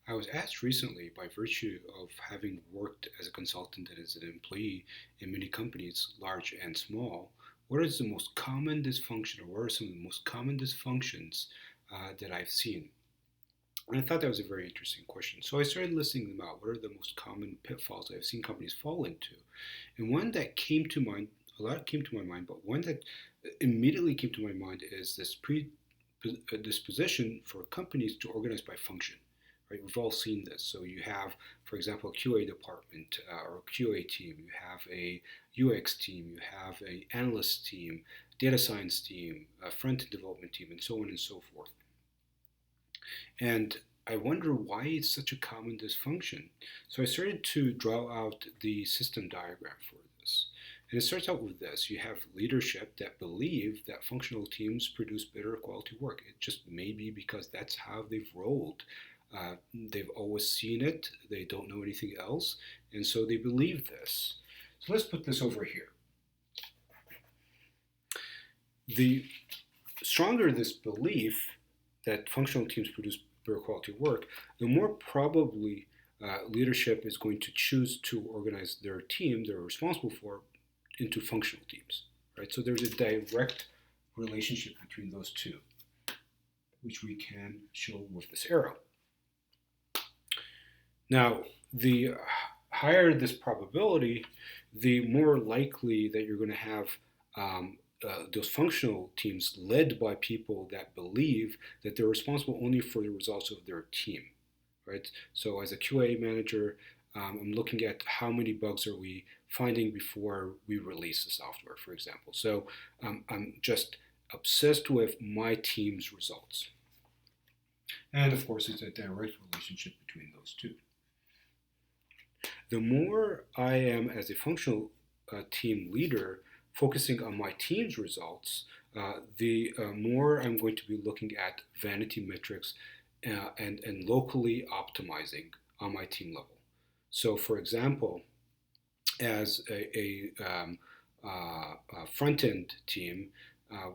I was asked recently, by virtue of having worked as a consultant and as an employee in many companies, large and small, what is the most common dysfunction, or what are some of the most common dysfunctions that I've seen? And I thought that was a very interesting question. So I started listing them out. What are the most common pitfalls I've seen companies fall into? And one that came to mind, a lot came to my mind, but one that immediately came to my mind is this predisposition for companies to organize by function. Right? We've all seen this. So you have, for example, a QA department or a QA team. You have a UX team. You have a analyst team, data science team, a front-end development team, and so on and so forth. And I wonder why it's such a common dysfunction. So I started to draw out the system diagram for this. And it starts out with this. You have leadership that believe that functional teams produce better quality work. It just may be because that's how they've rolled. They've always seen it. They don't know anything else. And so they believe this. So let's put this over here. The stronger this belief that functional teams produce better quality work, the more probably leadership is going to choose to organize their team they're responsible for into functional teams, right? So there's a direct relationship between those two, which we can show with this arrow. Now, the higher this probability, the more likely that you're going to have those functional teams led by people that believe that they're responsible only for the results of their team, right? So as a QA manager, I'm looking at how many bugs are we finding before we release the software, for example. So I'm just obsessed with my team's results. And of course, it's a direct relationship between those two. The more I am, as a functional team leader, focusing on my team's results, the more I'm going to be looking at vanity metrics and locally optimizing on my team level. So, for example, as a front-end team,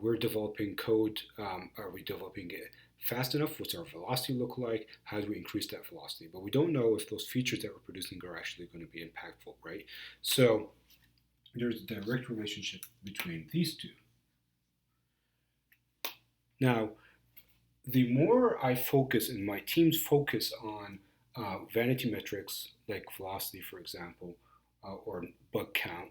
we're developing code. Are we developing it fast enough? What's our velocity look like? How do we increase that velocity? But we don't know if those features that we're producing are actually going to be impactful, right? So there's a direct relationship between these two. Now, the more I focus and my teams focus on vanity metrics like velocity, for example, or bug count,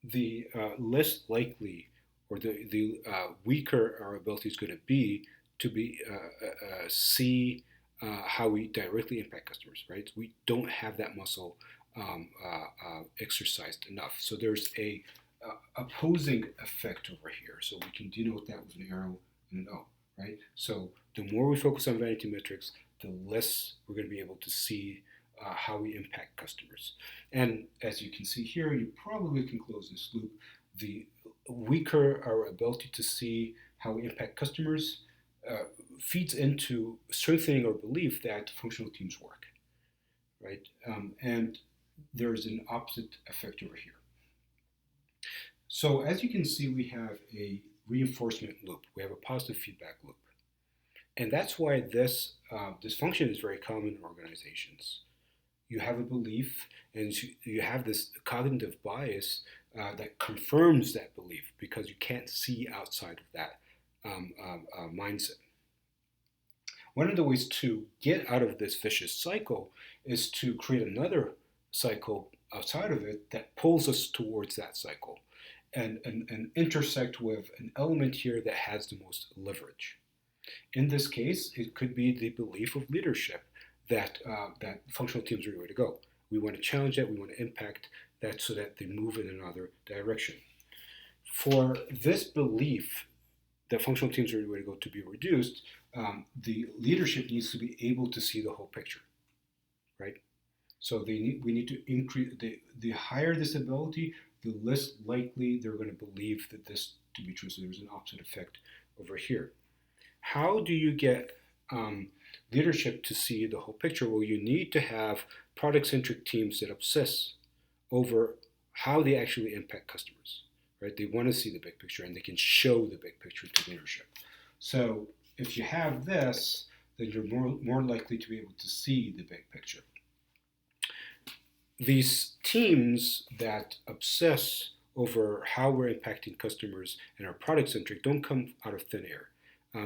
the less likely or the weaker our ability is going to be see how we directly impact customers, right? We don't have that muscle exercised enough. So there's a opposing effect over here. So we can denote that with an arrow and an O, right? So the more we focus on vanity metrics, the less we're going to be able to see how we impact customers. And as you can see here, you probably can close this loop. The weaker our ability to see how we impact customers feeds into strengthening our belief that functional teams work, right? And there's an opposite effect over here. So as you can see, we have a reinforcement loop. We have a positive feedback loop. And that's why this dysfunction is very common in organizations. You have a belief and you have this cognitive bias that confirms that belief because you can't see outside of that mindset. One of the ways to get out of this vicious cycle is to create another cycle outside of it that pulls us towards that cycle and intersect with an element here that has the most leverage. In this case, it could be the belief of leadership that functional teams are the way to go. We want to challenge that, we want to impact that so that they move in another direction. For this belief that functional teams are the way to go to be reduced, the leadership needs to be able to see the whole picture, right? So we need to increase, the higher this ability, the less likely they're going to believe that this to be true. So there's an opposite effect over here. How do you get leadership to see the whole picture? Well, you need to have product-centric teams that obsess over how they actually impact customers, right? They want to see the big picture and they can show the big picture to leadership. So if you have this, then you're more likely to be able to see the big picture. These teams that obsess over how we're impacting customers and are product centric don't come out of thin air.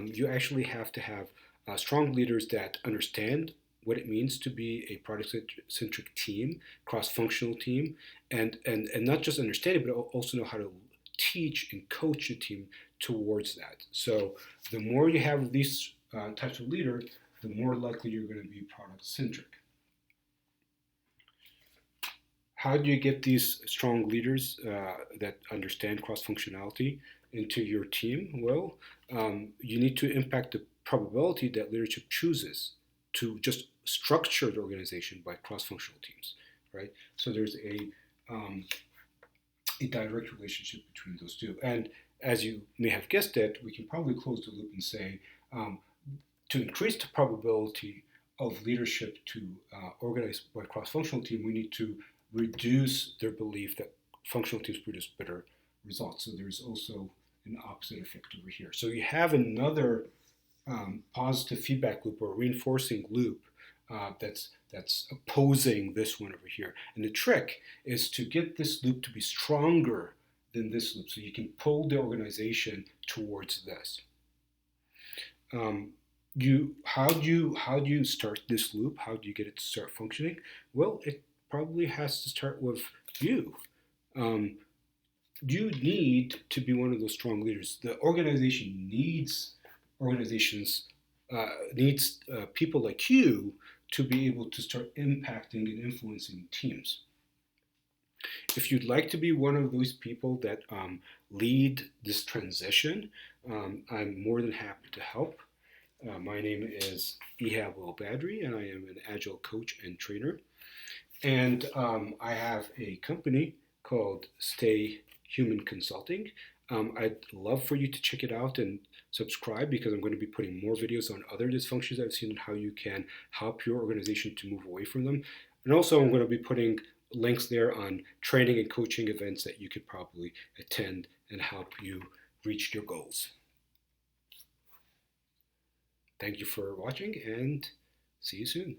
You actually have to have strong leaders that understand what it means to be a product centric team, cross functional team, and not just understand it, but also know how to teach and coach a team towards that. So the more you have these types of leader, the more likely you're going to be product centric. How do you get these strong leaders that understand cross functionality into your team? Well, you need to impact the probability that leadership chooses to just structure the organization by cross functional teams, right? So there's a direct relationship between those two. And as you may have guessed it, we can probably close the loop and say to increase the probability of leadership to organize by cross-functional team, we need to reduce their belief that functional teams produce better results. So there's also an opposite effect over here. So you have another positive feedback loop or reinforcing loop that's opposing this one over here. And the trick is to get this loop to be stronger than this loop, so you can pull the organization towards this. How do you start this loop? How do you get it to start functioning? Well, it probably has to start with you. You need to be one of those strong leaders. The organization needs people like you to be able to start impacting and influencing teams. If you'd like to be one of those people that lead this transition, I'm more than happy to help. My name is Ihab Badri, and I am an Agile coach and trainer. And I have a company called Stay Human Consulting. I'd love for you to check it out and subscribe, because I'm going to be putting more videos on other dysfunctions I've seen and how you can help your organization to move away from them. And also I'm going to be putting links there on training and coaching events that you could probably attend and help you reach your goals. Thank you for watching, and see you soon.